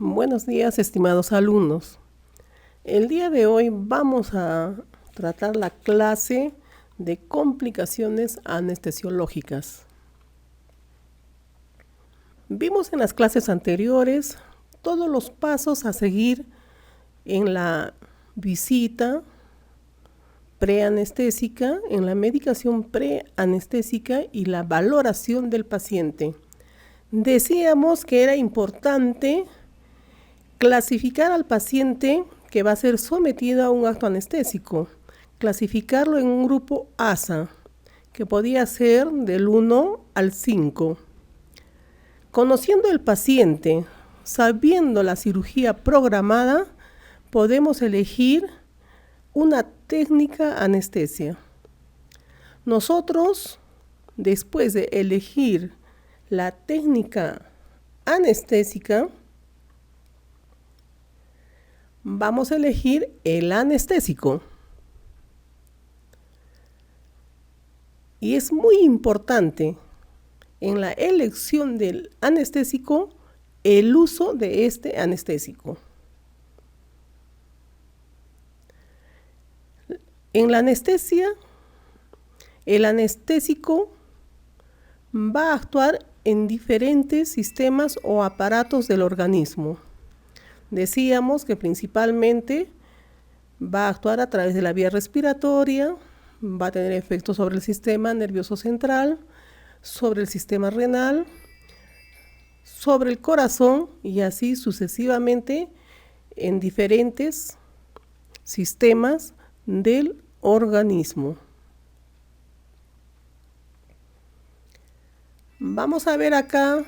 Buenos días, estimados alumnos. El día de hoy vamos a tratar la clase de complicaciones anestesiológicas. Vimos en las clases anteriores todos los pasos a seguir en la visita preanestésica, en la medicación preanestésica y la valoración del paciente. Decíamos que era importante clasificar al paciente que va a ser sometido a un acto anestésico, clasificarlo en un grupo ASA, que podía ser del 1 al 5. Conociendo el paciente, sabiendo la cirugía programada, podemos elegir una técnica anestesia. Nosotros, después de elegir la técnica anestésica, vamos a elegir el anestésico. Y es muy importante en la elección del anestésico el uso de este anestésico. En la anestesia, el anestésico va a actuar en diferentes sistemas o aparatos del organismo. Decíamos que principalmente va a actuar a través de la vía respiratoria, va a tener efectos sobre el sistema nervioso central, sobre el sistema renal, sobre el corazón y así sucesivamente en diferentes sistemas del organismo. Vamos a ver acá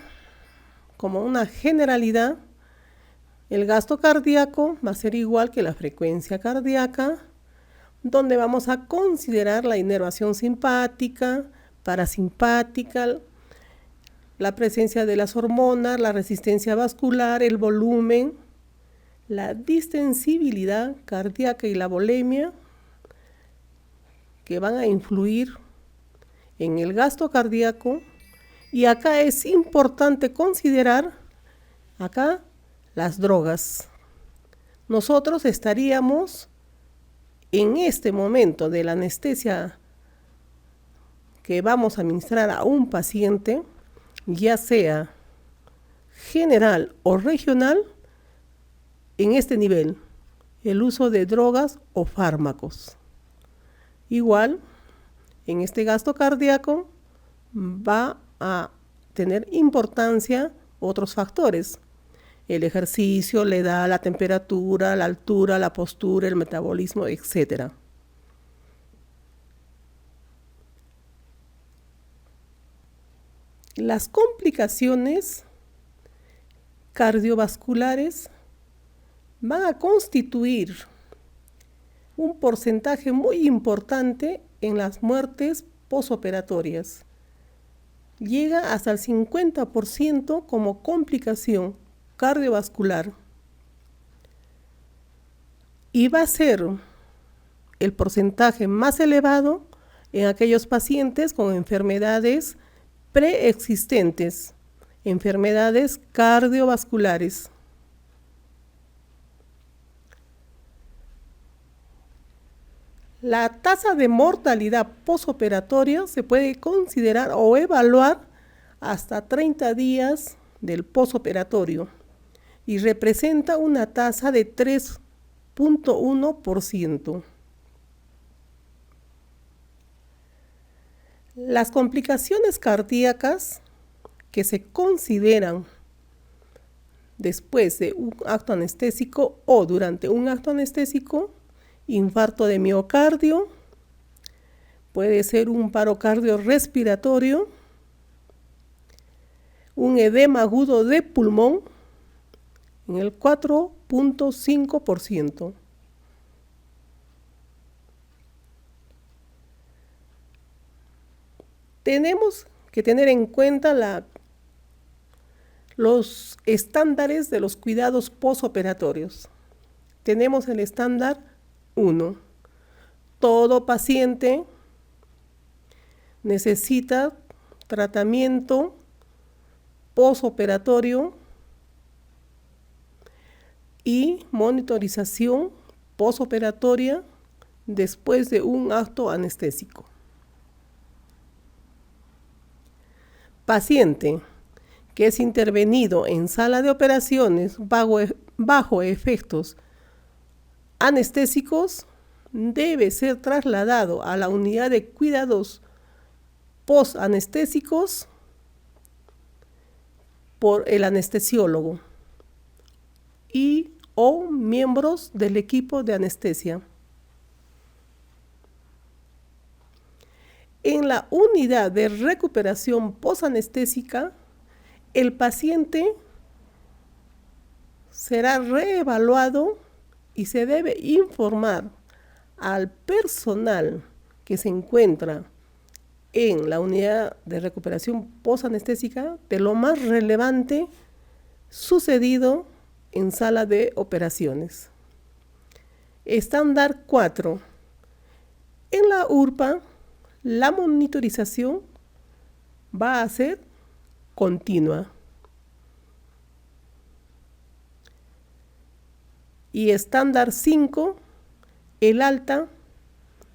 como una generalidad. El gasto cardíaco va a ser igual que la frecuencia cardíaca, donde vamos a considerar la inervación simpática, parasimpática, la presencia de las hormonas, la resistencia vascular, el volumen, la distensibilidad cardíaca y la volemia, que van a influir en el gasto cardíaco. Y acá es importante considerar las drogas. Nosotros estaríamos en este momento de la anestesia que vamos a administrar a un paciente, ya sea general o regional, en este nivel, el uso de drogas o fármacos. Igual, en este gasto cardíaco va a tener importancia otros factores. El ejercicio, la edad, la temperatura, la altura, la postura, el metabolismo, etc. Las complicaciones cardiovasculares van a constituir un porcentaje muy importante en las muertes posoperatorias. Llega hasta el 50% como complicación cardiovascular. Y va a ser el porcentaje más elevado en aquellos pacientes con enfermedades preexistentes, enfermedades cardiovasculares. La tasa de mortalidad posoperatoria se puede considerar o evaluar hasta 30 días del posoperatorio y representa una tasa de 3.1%. Las complicaciones cardíacas que se consideran después de un acto anestésico o durante un acto anestésico: infarto de miocardio, puede ser un paro cardiorrespiratorio, un edema agudo de pulmón en el 4.5%. Tenemos que tener en cuenta los estándares de los cuidados posoperatorios. Tenemos el estándar 1. Todo paciente necesita tratamiento posoperatorio y monitorización posoperatoria después de un acto anestésico. Paciente que es intervenido en sala de operaciones bajo efectos anestésicos debe ser trasladado a la unidad de cuidados postanestésicos por el anestesiólogo y o miembros del equipo de anestesia. En la unidad de recuperación postanestésica, el paciente será reevaluado y se debe informar al personal que se encuentra en la unidad de recuperación postanestésica de lo más relevante sucedido en sala de operaciones. Estándar 4. En la URPA, la monitorización va a ser continua. Y estándar 5, el alta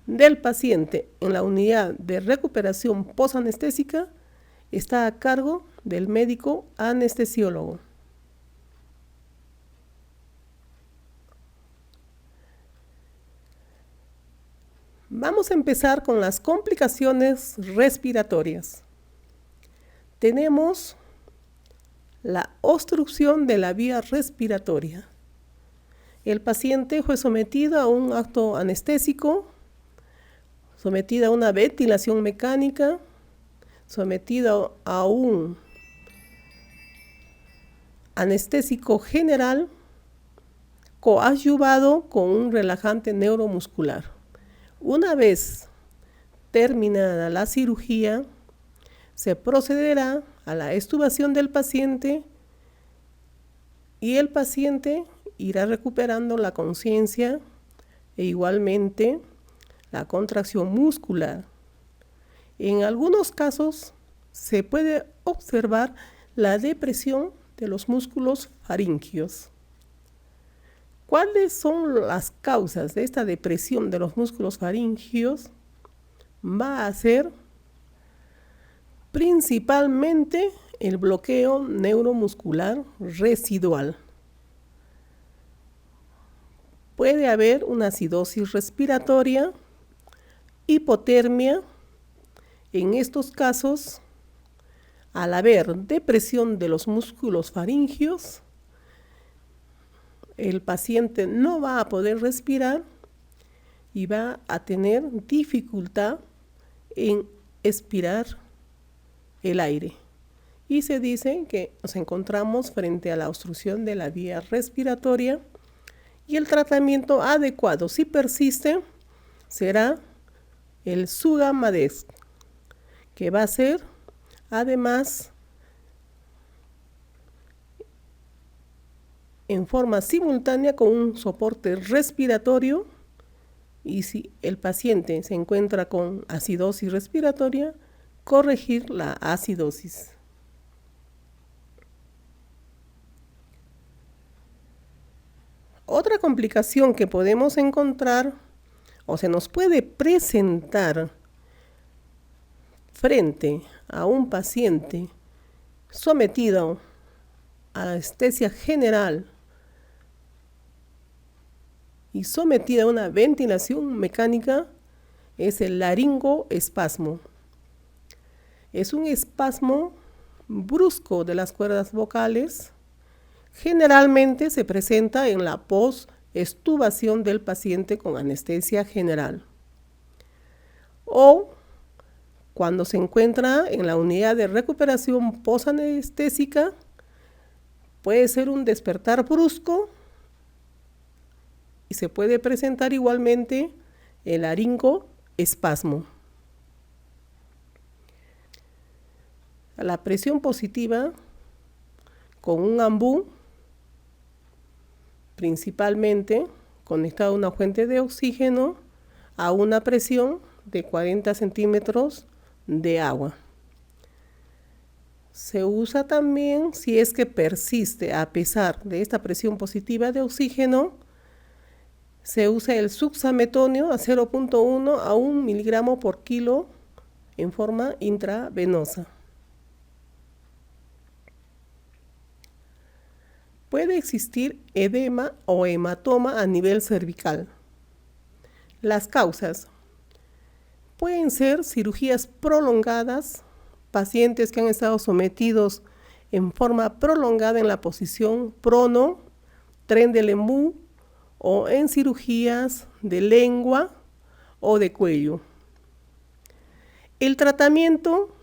del paciente en la unidad de recuperación postanestésica está a cargo del médico anestesiólogo. Vamos a empezar con las complicaciones respiratorias. Tenemos la obstrucción de la vía respiratoria. El paciente fue sometido a un acto anestésico, sometido a una ventilación mecánica, sometido a un anestésico general, coadyuvado con un relajante neuromuscular. Una vez terminada la cirugía, se procederá a la extubación del paciente y el paciente irá recuperando la conciencia e igualmente la contracción muscular. En algunos casos se puede observar la depresión de los músculos faríngeos. ¿Cuáles son las causas de esta depresión de los músculos faríngeos? Va a ser principalmente el bloqueo neuromuscular residual. Puede haber una acidosis respiratoria, hipotermia. En estos casos, al haber depresión de los músculos faringeos, el paciente no va a poder respirar y va a tener dificultad en expirar el aire. Y se dice que nos encontramos frente a la obstrucción de la vía respiratoria y el tratamiento adecuado, si persiste, será el Sugammadex, que va a ser además en forma simultánea con un soporte respiratorio, y si el paciente se encuentra con acidosis respiratoria, corregir la acidosis. Otra complicación que podemos encontrar o se nos puede presentar frente a un paciente sometido a anestesia general y sometido a una ventilación mecánica es el laringoespasmo. Es un espasmo brusco de las cuerdas vocales. Generalmente se presenta en la post-extubación del paciente con anestesia general o cuando se encuentra en la unidad de recuperación postanestésica. Puede ser un despertar brusco y se puede presentar igualmente el laringoespasmo. La presión positiva con un ambú, principalmente conectado a una fuente de oxígeno a una presión de 40 centímetros de agua. Se usa también si es que persiste a pesar de esta presión positiva de oxígeno. Se usa el suxametonio a 0.1 a 1 miligramo por kilo en forma intravenosa. Puede existir edema o hematoma a nivel cervical. Las causas pueden ser cirugías prolongadas, pacientes que han estado sometidos en forma prolongada en la posición prono, tren de Lembu, o en cirugías de lengua o de cuello. El tratamiento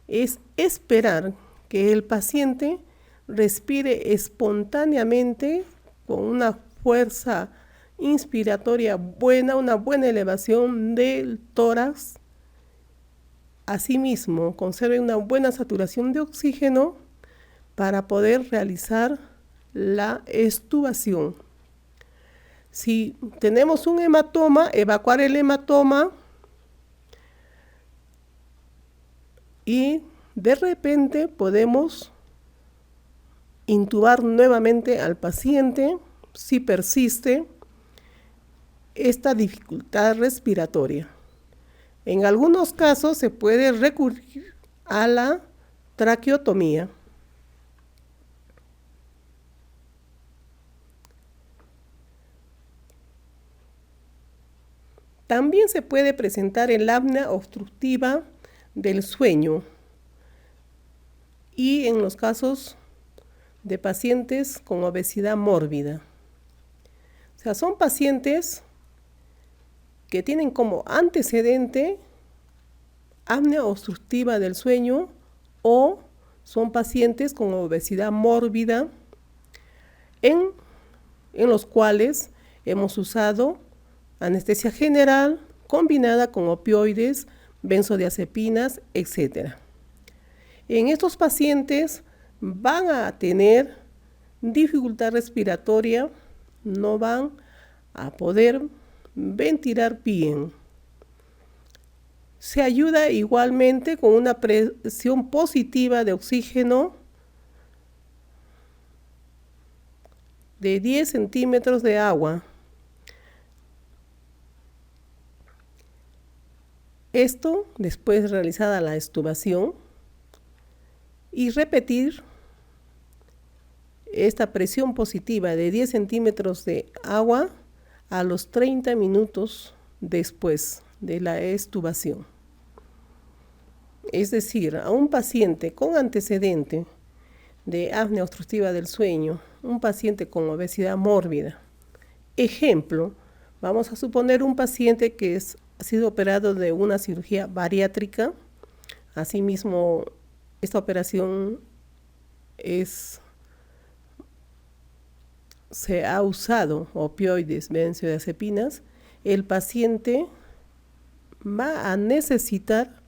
es esperar que el paciente respire espontáneamente con una fuerza inspiratoria buena, una buena elevación del tórax. Asimismo, conserve una buena saturación de oxígeno para poder realizar la extubación. Si tenemos un hematoma, evacuar el hematoma y de repente podemos intubar nuevamente al paciente si persiste esta dificultad respiratoria. En algunos casos se puede recurrir a la traqueotomía. También se puede presentar el apnea obstructiva del sueño y en los casos de pacientes con obesidad mórbida. O sea, son pacientes que tienen como antecedente apnea obstructiva del sueño o son pacientes con obesidad mórbida en los cuales hemos usado anestesia general combinada con opioides, benzodiazepinas, etc. En estos pacientes van a tener dificultad respiratoria, no van a poder ventilar bien. Se ayuda igualmente con una presión positiva de oxígeno de 10 centímetros de agua. Esto después de realizada la extubación y repetir esta presión positiva de 10 centímetros de agua a los 30 minutos después de la extubación. Es decir, a un paciente con antecedente de apnea obstructiva del sueño, un paciente con obesidad mórbida. Ejemplo, vamos a suponer un paciente que ha sido operado de una cirugía bariátrica. Asimismo, esta operación se ha usado opioides, benzodiazepinas. El paciente va a necesitar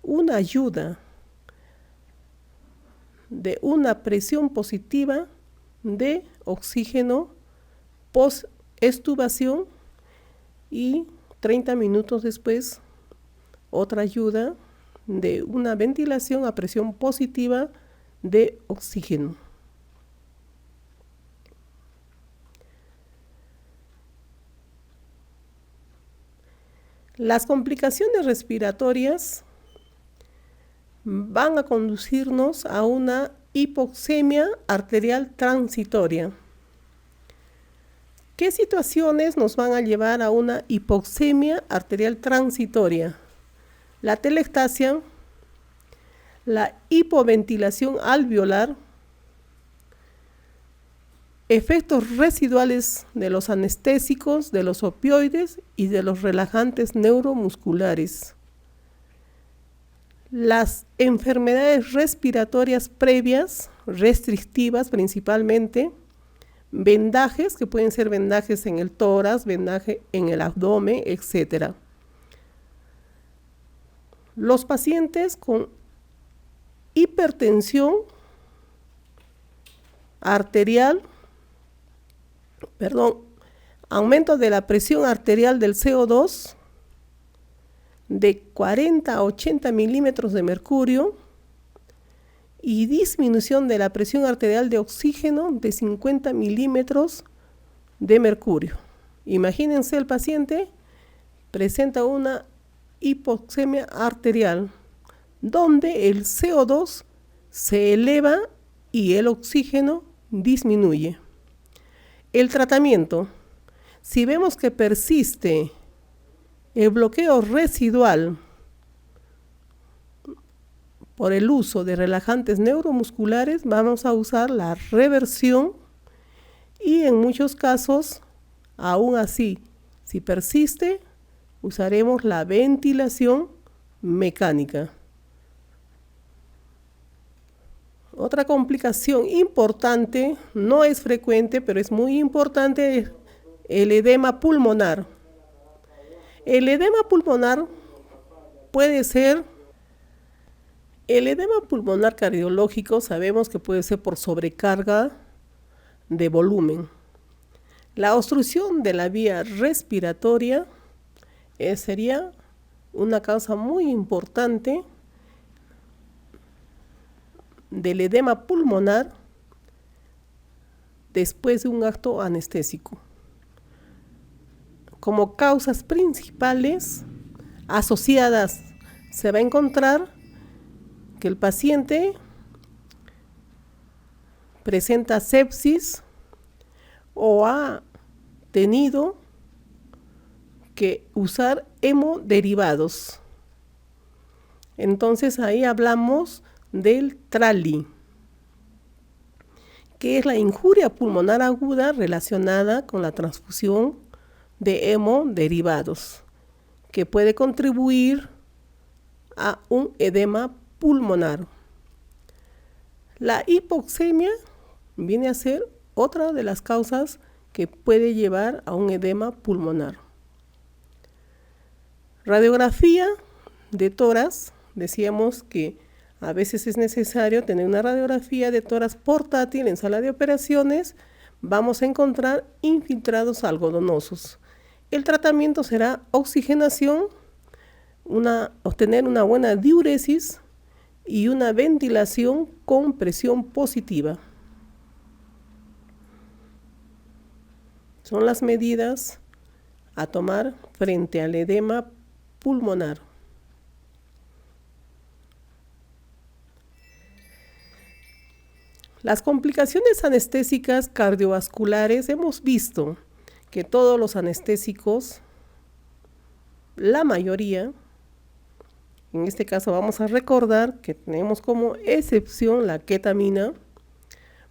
una ayuda de una presión positiva de oxígeno post-extubación y 30 minutos después otra ayuda de una ventilación a presión positiva de oxígeno. Las complicaciones respiratorias van a conducirnos a una hipoxemia arterial transitoria. ¿Qué situaciones nos van a llevar a una hipoxemia arterial transitoria? La telectasia, la hipoventilación alveolar, efectos residuales de los anestésicos, de los opioides y de los relajantes neuromusculares. Las enfermedades respiratorias previas, restrictivas principalmente, vendajes, que pueden ser vendajes en el tórax, vendaje en el abdomen, etc. Los pacientes con hipertensión arterial, aumento de la presión arterial del CO2 de 40 a 80 milímetros de mercurio y disminución de la presión arterial de oxígeno de 50 milímetros de mercurio. Imagínense, el paciente presenta una hipoxemia arterial donde el CO2 se eleva y el oxígeno disminuye. El tratamiento: si vemos que persiste el bloqueo residual por el uso de relajantes neuromusculares, vamos a usar la reversión, y en muchos casos, aún así, si persiste, usaremos la ventilación mecánica. Otra complicación importante, no es frecuente, pero es muy importante, es el edema pulmonar. El edema pulmonar cardiológico, sabemos que puede ser por sobrecarga de volumen. La obstrucción de la vía respiratoria sería una causa muy importante del edema pulmonar después de un acto anestésico. Como causas principales asociadas, se va a encontrar que el paciente presenta sepsis o ha tenido que usar hemoderivados. Entonces ahí hablamos del TRALI, que es la injuria pulmonar aguda relacionada con la transfusión de hemoderivados, que puede contribuir a un edema pulmonar. La hipoxemia viene a ser otra de las causas que puede llevar a un edema pulmonar. Radiografía de tórax. Decíamos que a veces es necesario tener una radiografía de tórax portátil en sala de operaciones. Vamos a encontrar infiltrados algodonosos. El tratamiento será oxigenación, obtener una buena diuresis y una ventilación con presión positiva. Son las medidas a tomar frente al edema pulmonar. Las complicaciones anestésicas cardiovasculares, hemos visto que todos los anestésicos, la mayoría, en este caso vamos a recordar que tenemos como excepción la ketamina,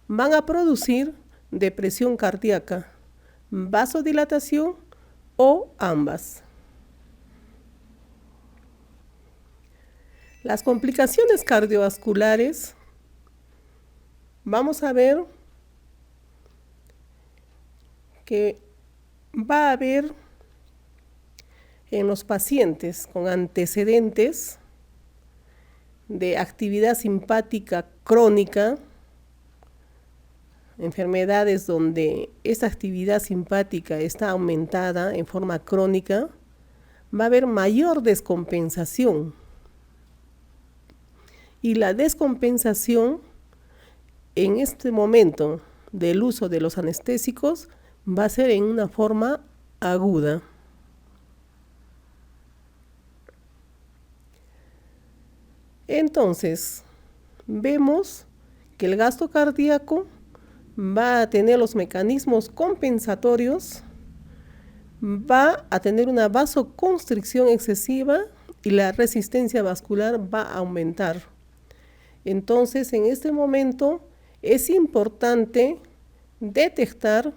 van a producir depresión cardíaca, vasodilatación o ambas. Las complicaciones cardiovasculares, vamos a ver que va a haber en los pacientes con antecedentes de actividad simpática crónica, enfermedades donde esta actividad simpática está aumentada en forma crónica, va a haber mayor descompensación. Y la descompensación en este momento del uso de los anestésicos va a ser en una forma aguda. Entonces, vemos que el gasto cardíaco va a tener los mecanismos compensatorios, va a tener una vasoconstricción excesiva y la resistencia vascular va a aumentar. Entonces, en este momento es importante detectar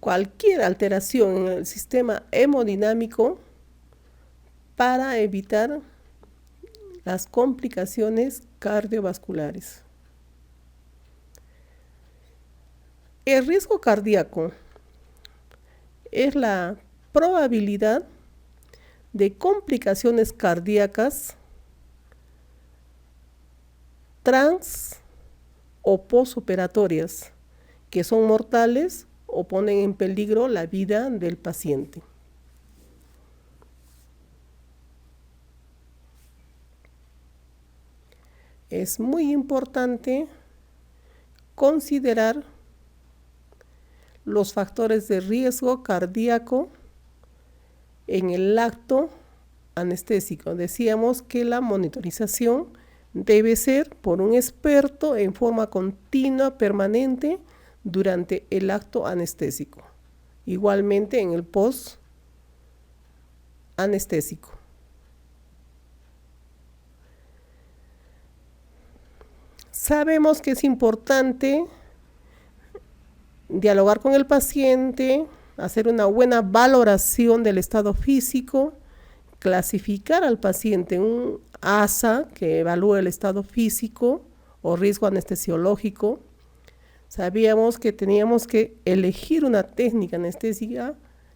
cualquier alteración en el sistema hemodinámico para evitar las complicaciones cardiovasculares. El riesgo cardíaco es la probabilidad de complicaciones cardíacas trans o posoperatorias que son mortales o ponen en peligro la vida del paciente. es muy importante considerar los factores de riesgo cardíaco en el acto anestésico. Decíamos que la monitorización debe ser por un experto en forma continua, permanente, durante el acto anestésico. Igualmente en el post anestésico. Sabemos que es importante dialogar con el paciente, hacer una buena valoración del estado físico, clasificar al paciente en un ASA que evalúe el estado físico o riesgo anestesiológico. Sabíamos que teníamos que elegir una técnica anestésica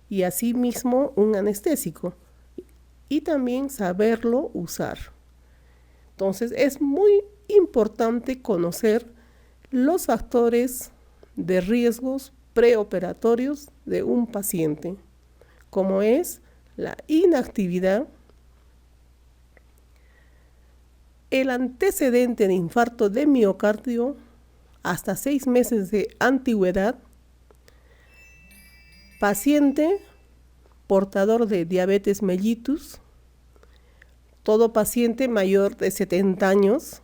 y asimismo un anestésico y también saberlo usar. Entonces es muy importante conocer los factores de riesgos preoperatorios de un paciente, como es la inactividad, el antecedente de infarto de miocardio hasta 6 meses de antigüedad, paciente portador de diabetes mellitus, todo paciente mayor de 70 años,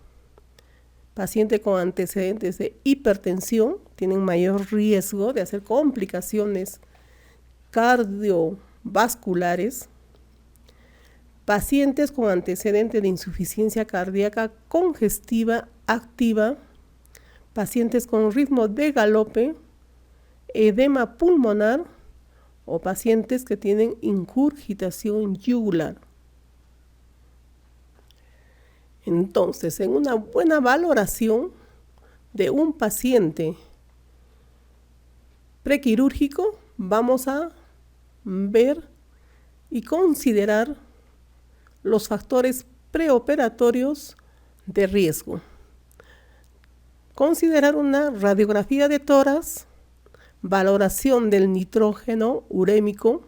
paciente con antecedentes de hipertensión, tienen mayor riesgo de hacer complicaciones cardiovasculares, pacientes con antecedentes de insuficiencia cardíaca congestiva activa, pacientes con ritmo de galope, edema pulmonar o pacientes que tienen ingurgitación yugular. Entonces, en una buena valoración de un paciente prequirúrgico, vamos a ver y considerar los factores preoperatorios de riesgo. Considerar una radiografía de tórax, valoración del nitrógeno urémico,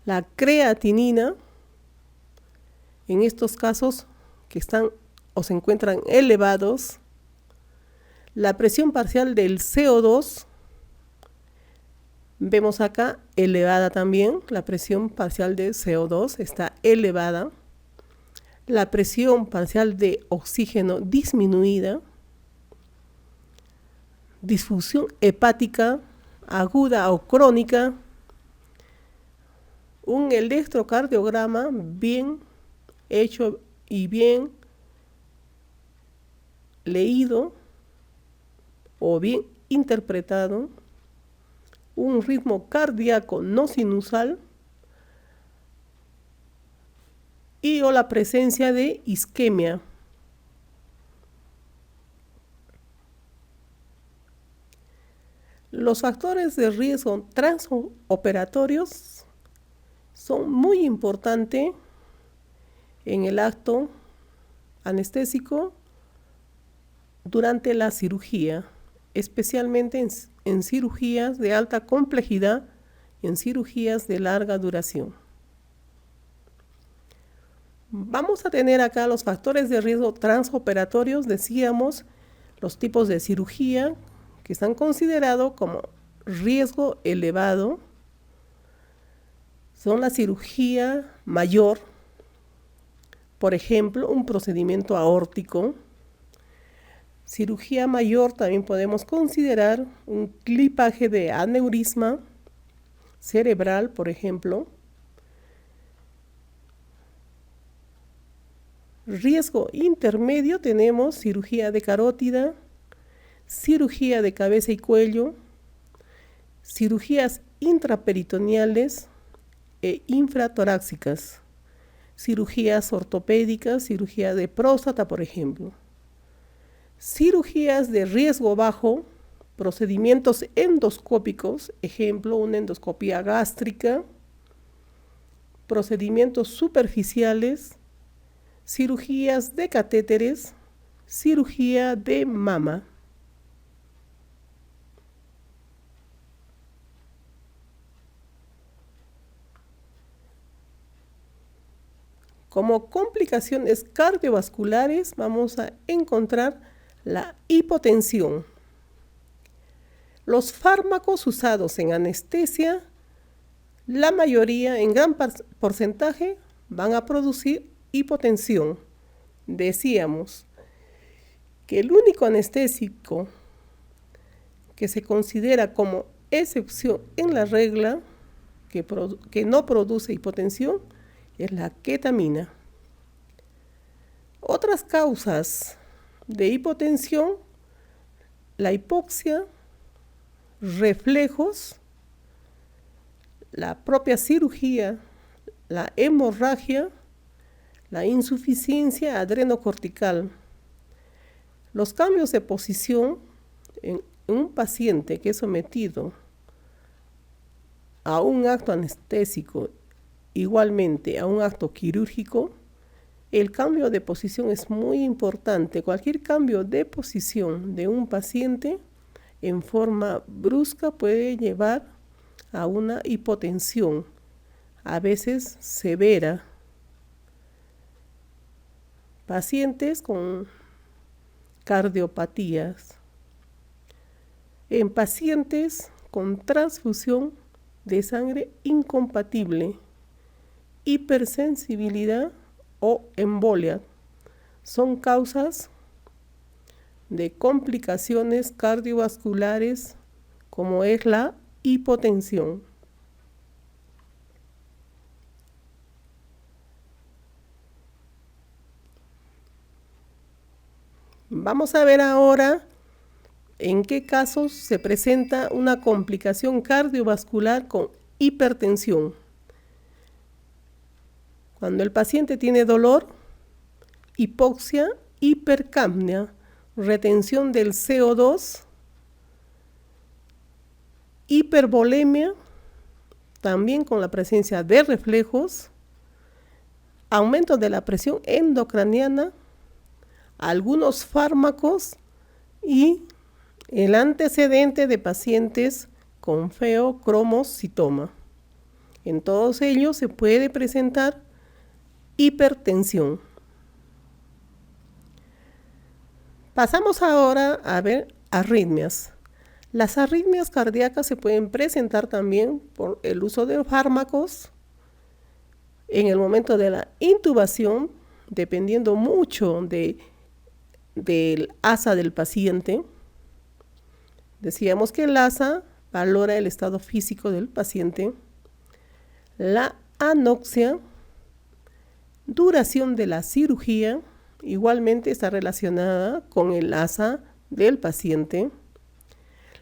la creatinina, en estos casos que están o se encuentran elevados, la presión parcial del CO2, vemos acá elevada también, la presión parcial de CO2 está elevada, la presión parcial de oxígeno disminuida, disfunción hepática aguda o crónica, un electrocardiograma bien hecho y bien leído o bien interpretado, un ritmo cardíaco no sinusal y o la presencia de isquemia. Los factores de riesgo transoperatorios son muy importantes en el acto anestésico durante la cirugía, especialmente en cirugías de alta complejidad y en cirugías de larga duración. Vamos a tener acá los factores de riesgo transoperatorios, decíamos, los tipos de cirugía que están considerados como riesgo elevado, son la cirugía mayor, por ejemplo, un procedimiento aórtico. Cirugía mayor también podemos considerar un clipaje de aneurisma cerebral, por ejemplo. Riesgo intermedio tenemos cirugía de carótida, cirugía de cabeza y cuello, cirugías intraperitoneales e infratorácicas, cirugías ortopédicas, cirugía de próstata, por ejemplo. Cirugías de riesgo bajo, procedimientos endoscópicos, ejemplo, una endoscopía gástrica, procedimientos superficiales, cirugías de catéteres, cirugía de mama. Como complicaciones cardiovasculares vamos a encontrar la hipotensión. Los fármacos usados en anestesia, la mayoría, en gran porcentaje, van a producir hipotensión. Decíamos que el único anestésico que se considera como excepción en la regla, que no produce hipotensión, es la ketamina. Otras causas de hipotensión: la hipoxia, reflejos, la propia cirugía, la hemorragia, la insuficiencia adrenocortical. Los cambios de posición en un paciente que es sometido a un acto anestésico, igualmente a un acto quirúrgico, el cambio de posición es muy importante. Cualquier cambio de posición de un paciente en forma brusca puede llevar a una hipotensión, a veces severa. Pacientes con cardiopatías. En pacientes con transfusión de sangre incompatible, hipersensibilidad o embolia, son causas de complicaciones cardiovasculares como es la hipotensión. Vamos a ver ahora en qué casos se presenta una complicación cardiovascular con hipertensión. Cuando el paciente tiene dolor, hipoxia, hipercapnia, retención del CO2, hipervolemia, también con la presencia de reflejos, aumento de la presión endocraniana, algunos fármacos y el antecedente de pacientes con feocromocitoma. En todos ellos se puede presentar hipertensión. Pasamos ahora a ver arritmias. Las arritmias cardíacas se pueden presentar también por el uso de fármacos en el momento de la intubación, dependiendo mucho del ASA del paciente. Decíamos que el ASA valora el estado físico del paciente, la anoxia, duración de la cirugía, igualmente está relacionada con el ASA del paciente.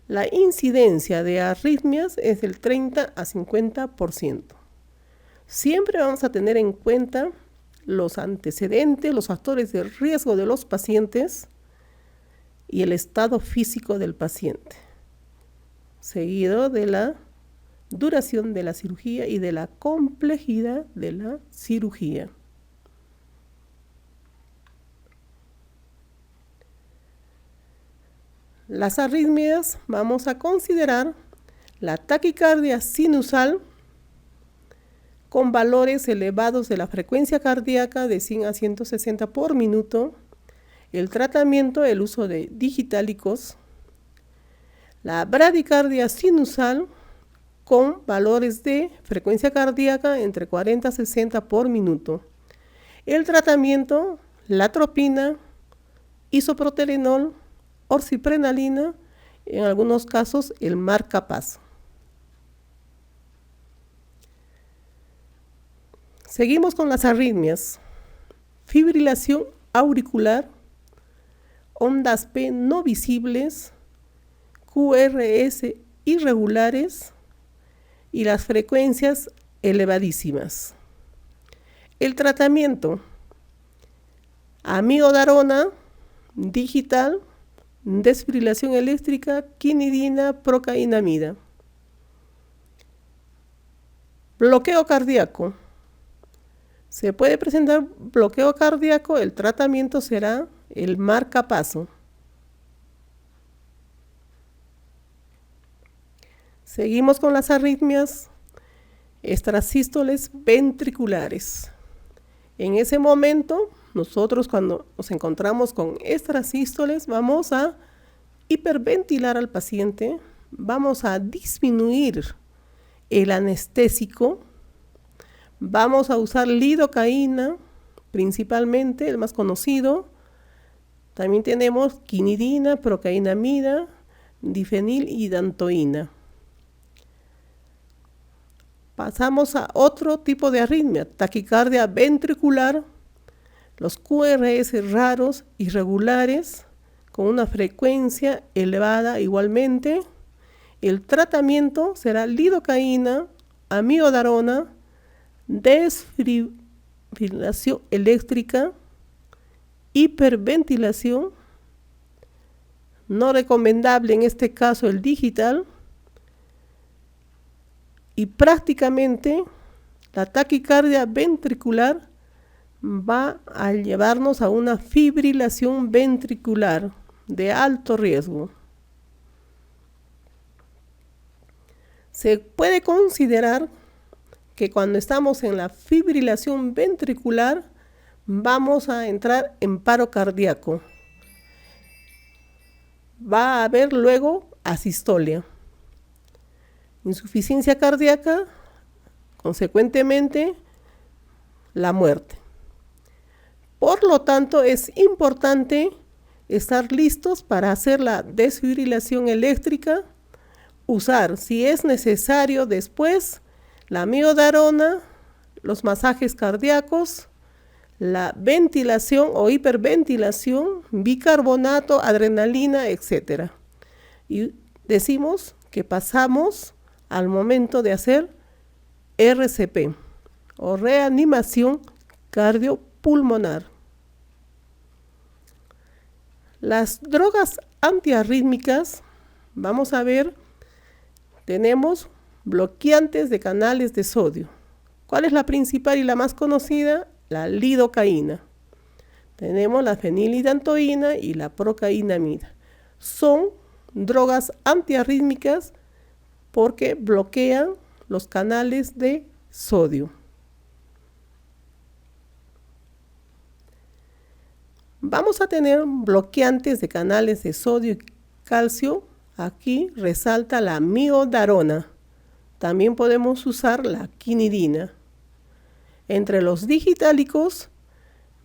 La incidencia de arritmias es del 30 a 50%. Siempre vamos a tener en cuenta los antecedentes, los factores de riesgo de los pacientes y el estado físico del paciente, seguido de la duración de la cirugía y de la complejidad de la cirugía. Las arritmias vamos a considerar la taquicardia sinusal con valores elevados de la frecuencia cardíaca de 100 a 160 por minuto, el tratamiento, el uso de digitálicos, la bradicardia sinusal con valores de frecuencia cardíaca entre 40 a 60 por minuto, el tratamiento, la atropina, isoproterenol, orciprenalina, en algunos casos el marcapaso. Seguimos con las arritmias. Fibrilación auricular, ondas P no visibles, QRS irregulares y las frecuencias elevadísimas. El tratamiento: amiodarona, digital, desfibrilación eléctrica, quinidina, procainamida. Bloqueo cardíaco. Se puede presentar bloqueo cardíaco, el tratamiento será el marcapaso. Seguimos con las arritmias extrasístoles ventriculares. En ese momento, nosotros cuando nos encontramos con estas sístoles, vamos a hiperventilar al paciente, vamos a disminuir el anestésico, vamos a usar lidocaína, principalmente, el más conocido. También tenemos quinidina, procainamida, difenil y dantoína. Pasamos a otro tipo de arritmia, taquicardia ventricular, los QRS raros, irregulares, con una frecuencia elevada igualmente. El tratamiento será lidocaína, amiodarona, desfibrilación eléctrica, hiperventilación, no recomendable en este caso el digital, y prácticamente la taquicardia ventricular va a llevarnos a una fibrilación ventricular de alto riesgo. Se puede considerar que cuando estamos en la fibrilación ventricular vamos a entrar en paro cardíaco. Va a haber luego asistolia. Insuficiencia cardíaca, consecuentemente, la muerte. Por lo tanto, es importante estar listos para hacer la desfibrilación eléctrica, usar, si es necesario después, la amiodarona, los masajes cardíacos, la ventilación o hiperventilación, bicarbonato, adrenalina, etc. Y decimos que pasamos al momento de hacer RCP o reanimación cardiopulmonar. Las drogas antiarrítmicas, vamos a ver, tenemos bloqueantes de canales de sodio. ¿Cuál es la principal y la más conocida? La lidocaína. Tenemos la fenilidantoína y la procainamida. Son drogas antiarrítmicas porque bloquean los canales de sodio. Vamos a tener bloqueantes de canales de sodio y calcio. Aquí resalta la amiodarona. También podemos usar la quinidina. Entre los digitálicos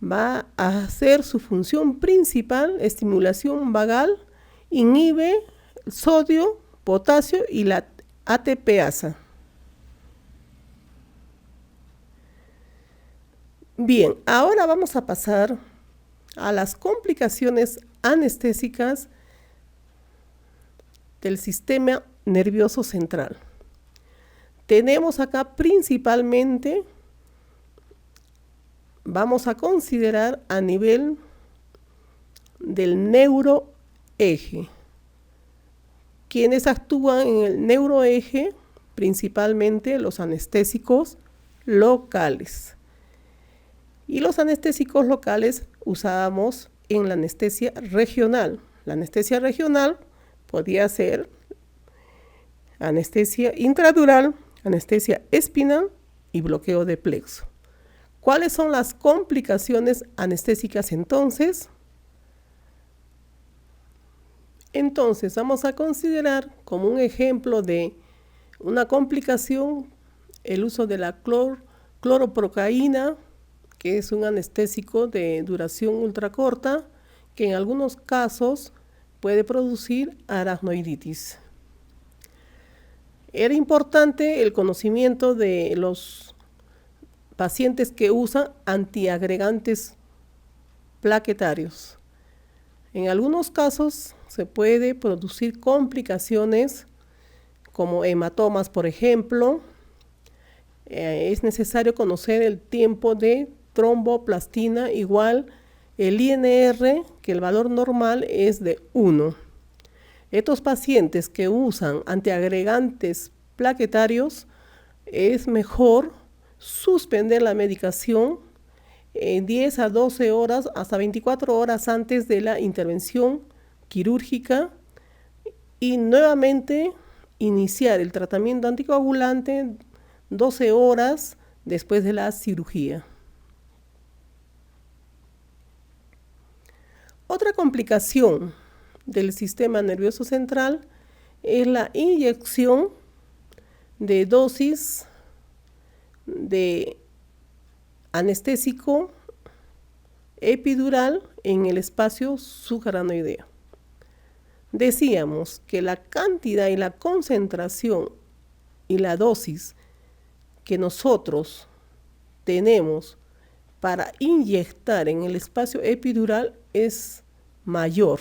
va a hacer su función principal, estimulación vagal, inhibe el sodio, potasio y la ATPasa. Bien, ahora vamos a pasar a las complicaciones anestésicas del sistema nervioso central. Tenemos acá principalmente, vamos a considerar a nivel del neuroeje. Quienes actúan en el neuroeje, principalmente los anestésicos locales. Y los anestésicos locales usábamos en la anestesia regional. La anestesia regional podía ser anestesia intradural, anestesia espinal y bloqueo de plexo. ¿Cuáles son las complicaciones anestésicas entonces? Entonces vamos a considerar como un ejemplo de una complicación el uso de la cloroprocaína, que es un anestésico de duración ultracorta, que en algunos casos puede producir aracnoiditis. Era importante el conocimiento de los pacientes que usan antiagregantes plaquetarios. En algunos casos se puede producir complicaciones como hematomas, por ejemplo. Es necesario conocer el tiempo de tromboplastina, igual el INR, que el valor normal es de 1. Estos pacientes que usan antiagregantes plaquetarios, es mejor suspender la medicación 10 a 12 horas hasta 24 horas antes de la intervención quirúrgica y nuevamente iniciar el tratamiento anticoagulante 12 horas después de la cirugía. complicación del sistema nervioso central es la inyección de dosis de anestésico epidural en el espacio subaracnoideo. Decíamos que la cantidad y la concentración y la dosis que nosotros tenemos para inyectar en el espacio epidural es mayor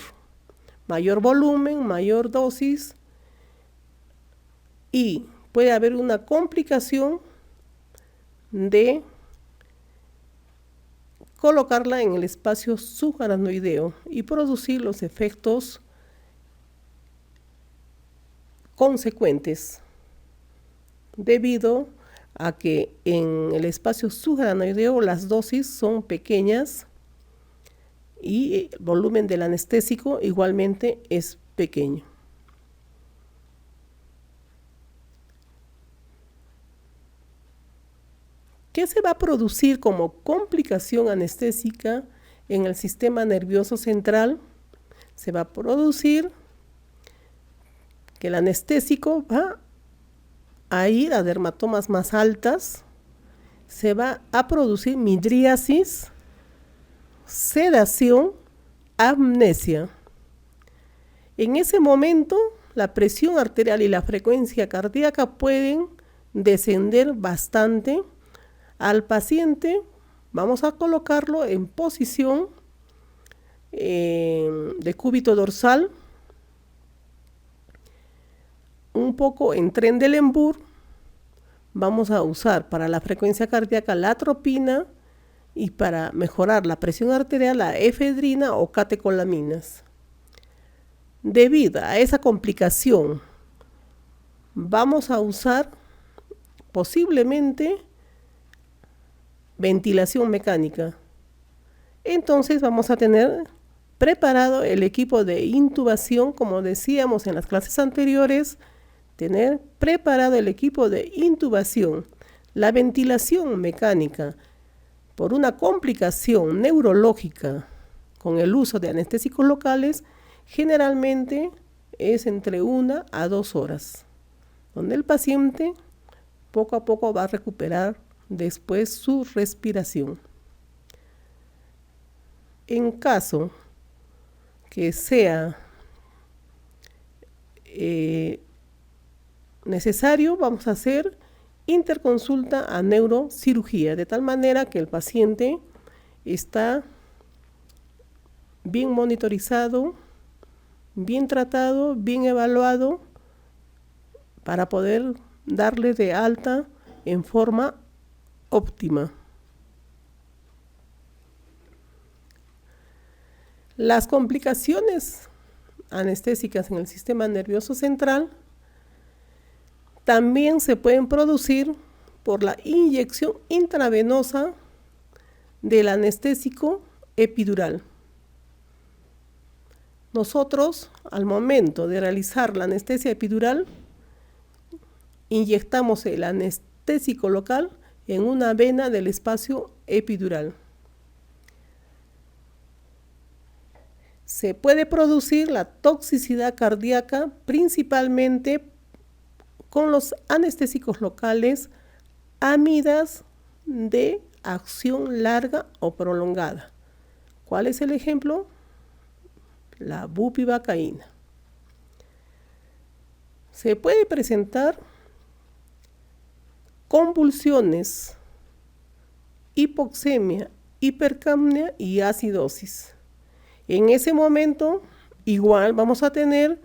volumen, mayor dosis, y puede haber una complicación de colocarla en el espacio subaracnoideo y producir los efectos consecuentes, debido a que en el espacio subaracnoideo las dosis son pequeñas y el volumen del anestésico igualmente es pequeño. ¿Qué se va a producir como complicación anestésica en el sistema nervioso central? Se va a producir que el anestésico va a ir a dermatomas más altas, se va a producir midriasis, sedación, amnesia. En ese momento, la presión arterial y la frecuencia cardíaca pueden descender bastante. Al paciente vamos a colocarlo en posición de cúbito dorsal, un poco en Trendelenburg. Vamos a usar para la frecuencia cardíaca la atropina y para mejorar la presión arterial la efedrina o catecolaminas. Debido a esa complicación, vamos a usar posiblemente ventilación mecánica. Entonces vamos a tener preparado el equipo de intubación, como decíamos en las clases anteriores, tener preparado el equipo de intubación. La ventilación mecánica, por una complicación neurológica con el uso de anestésicos locales, generalmente es entre 1 a 2 horas, donde el paciente poco a poco va a recuperar después su respiración. En caso que sea necesario, vamos a hacer interconsulta a neurocirugía, de tal manera que el paciente está bien monitorizado, bien tratado, bien evaluado, para poder darle de alta en forma óptima. Las complicaciones anestésicas en el sistema nervioso central también se pueden producir por la inyección intravenosa del anestésico epidural. Nosotros, al momento de realizar la anestesia epidural, inyectamos el anestésico local en una vena del espacio epidural. Se puede producir la toxicidad cardíaca principalmente con los anestésicos locales amidas de acción larga o prolongada. ¿Cuál es el ejemplo? La bupivacaína. Se puede presentar convulsiones, hipoxemia, hipercapnia y acidosis. En ese momento, igual vamos a tener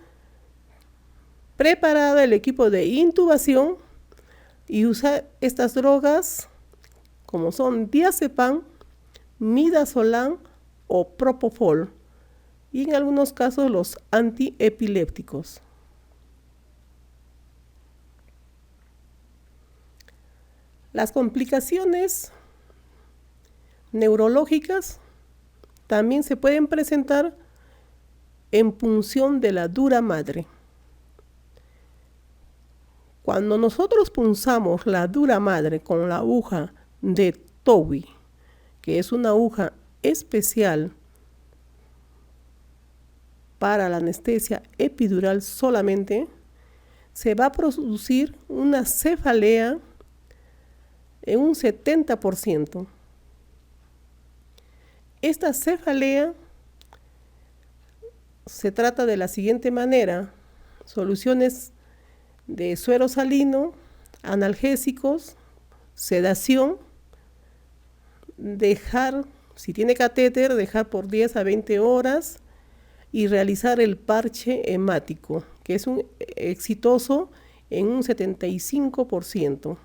preparado el equipo de intubación y usar estas drogas como son diazepam, midazolam o propofol, y en algunos casos los antiepilépticos. Las complicaciones neurológicas también se pueden presentar en punción de la dura madre. Cuando nosotros punzamos la dura madre con la aguja de Towi, que es una aguja especial para la anestesia epidural solamente, se va a producir una cefalea en un 70%. Esta cefalea se trata de la siguiente manera: soluciones de suero salino, analgésicos, sedación, dejar, si tiene catéter, dejar por 10 a 20 horas y realizar el parche hemático, que es un exitoso en un 75%.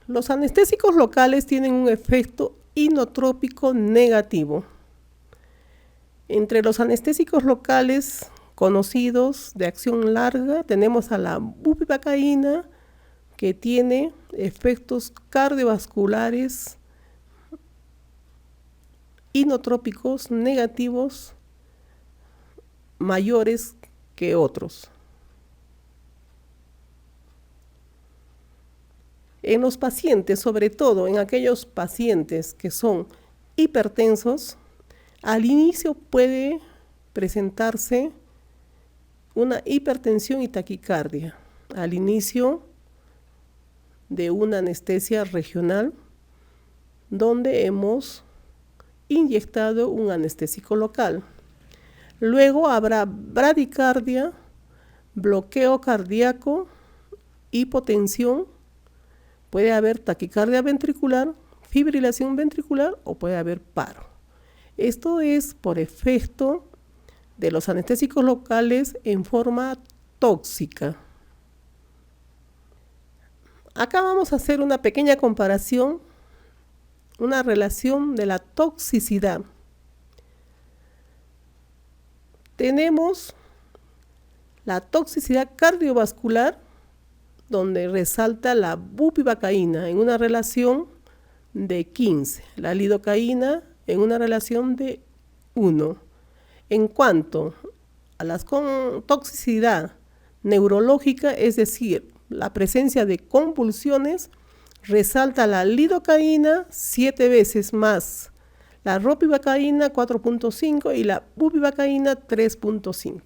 Los anestésicos locales tienen un efecto inotrópico negativo. Entre los anestésicos locales conocidos de acción larga tenemos a la bupivacaína, que tiene efectos cardiovasculares inotrópicos negativos mayores que otros. En los pacientes, sobre todo en aquellos pacientes que son hipertensos, al inicio puede presentarse una hipertensión y taquicardia, al inicio de una anestesia regional donde hemos inyectado un anestésico local. Luego habrá bradicardia, bloqueo cardíaco, hipotensión, puede haber taquicardia ventricular, fibrilación ventricular o puede haber paro. Esto es por efecto de los anestésicos locales en forma tóxica. Acá vamos a hacer una pequeña comparación, una relación de la toxicidad. Tenemos la toxicidad cardiovascular, donde resalta la bupivacaína en una relación de 15, la lidocaína en una relación de 1. En cuanto a la toxicidad neurológica, es decir, la presencia de convulsiones, resalta la lidocaína 7 veces más, la ropivacaína 4.5 y la bupivacaína 3.5.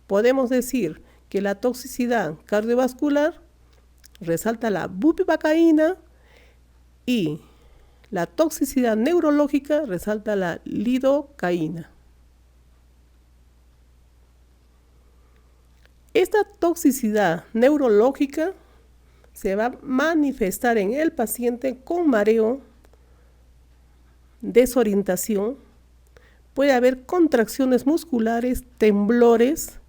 Podemos decir que la toxicidad cardiovascular resalta la bupivacaína y la toxicidad neurológica resalta la lidocaína. Esta toxicidad neurológica se va a manifestar en el paciente con mareo, desorientación, puede haber contracciones musculares, temblores,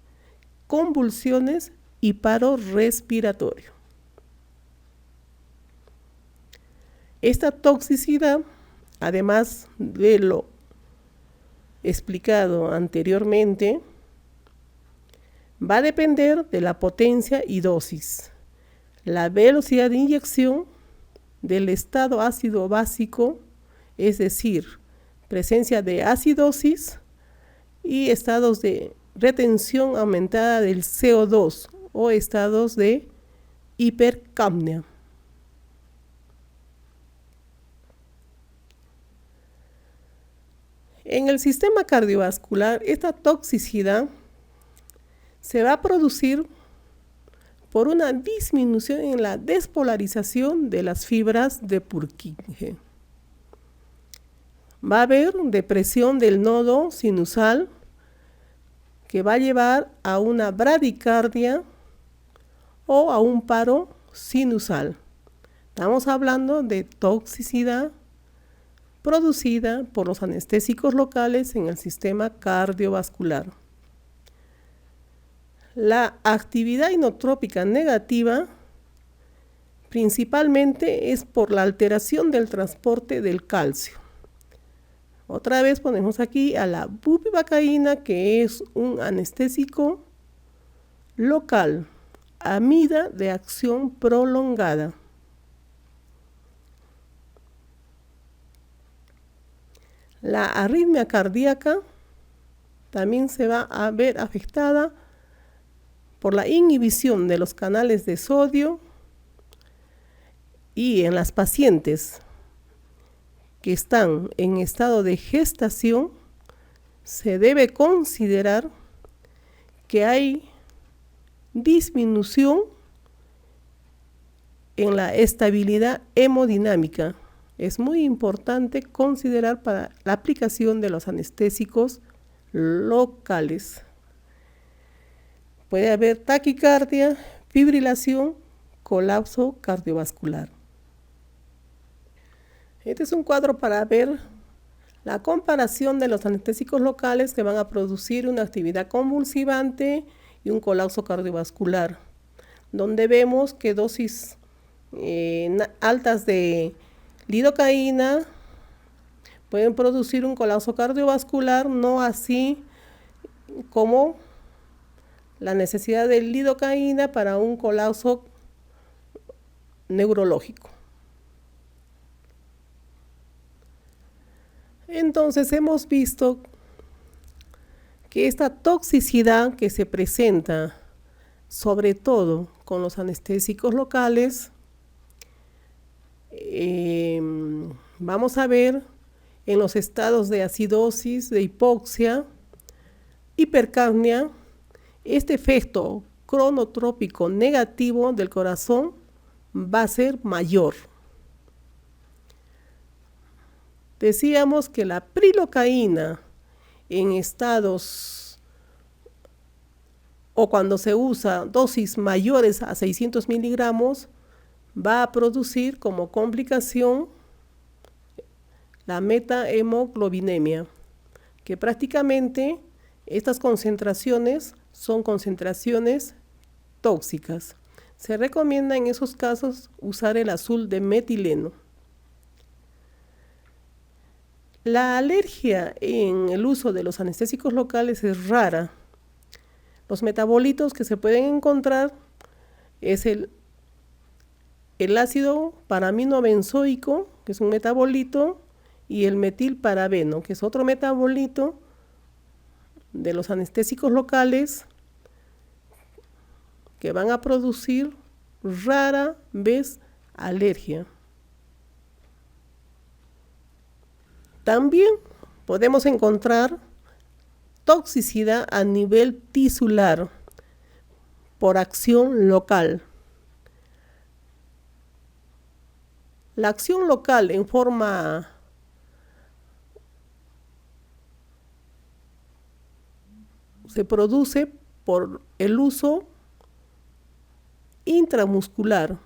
convulsiones y paro respiratorio. Esta toxicidad, además de lo explicado anteriormente, va a depender de la potencia y dosis, la velocidad de inyección, del estado ácido básico, es decir, presencia de acidosis y estados de retención aumentada del CO2 o estados de hipercapnia. En el sistema cardiovascular, esta toxicidad se va a producir por una disminución en la despolarización de las fibras de Purkinje. Va a haber depresión del nodo sinusal que va a llevar a una bradicardia o a un paro sinusal. Estamos hablando de toxicidad producida por los anestésicos locales en el sistema cardiovascular. La actividad inotrópica negativa principalmente es por la alteración del transporte del calcio. Otra vez ponemos aquí a la bupivacaína, que es un anestésico local, amida de acción prolongada. La arritmia cardíaca también se va a ver afectada por la inhibición de los canales de sodio, y en las pacientes que están en estado de gestación, se debe considerar que hay disminución en la estabilidad hemodinámica. Es muy importante considerar para la aplicación de los anestésicos locales. Puede haber taquicardia, fibrilación, colapso cardiovascular. Este es un cuadro para ver la comparación de los anestésicos locales que van a producir una actividad convulsivante y un colapso cardiovascular, donde vemos que dosis altas de lidocaína pueden producir un colapso cardiovascular, no así como la necesidad de lidocaína para un colapso neurológico. Entonces hemos visto que esta toxicidad que se presenta, sobre todo con los anestésicos locales, vamos a ver en los estados de acidosis, de hipoxia, hipercapnia, este efecto cronotrópico negativo del corazón va a ser mayor. Decíamos que la prilocaína en estados o cuando se usa dosis mayores a 600 miligramos va a producir como complicación la metahemoglobinemia, que prácticamente estas concentraciones son concentraciones tóxicas. Se recomienda en esos casos usar el azul de metileno. La alergia en el uso de los anestésicos locales es rara. Los metabolitos que se pueden encontrar es el ácido paraminobenzoico, que es un metabolito, y el metilparabeno, que es otro metabolito de los anestésicos locales que van a producir rara vez alergia. También podemos encontrar toxicidad a nivel tisular por acción local. La acción local en forma se produce por el uso intramuscular.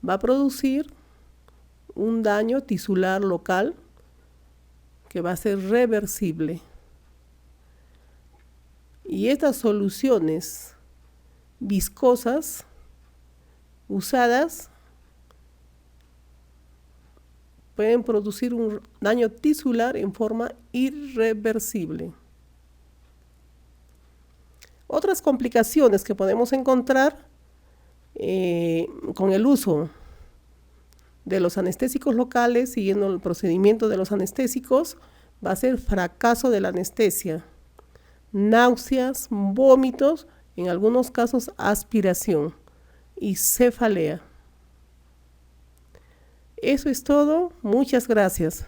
Va a producir un daño tisular local que va a ser reversible. Y estas soluciones viscosas usadas pueden producir un daño tisular en forma irreversible. Otras complicaciones que podemos encontrar con el uso de los anestésicos locales, siguiendo el procedimiento de los anestésicos, va a ser fracaso de la anestesia, náuseas, vómitos, en algunos casos aspiración y cefalea. Eso es todo. Muchas gracias.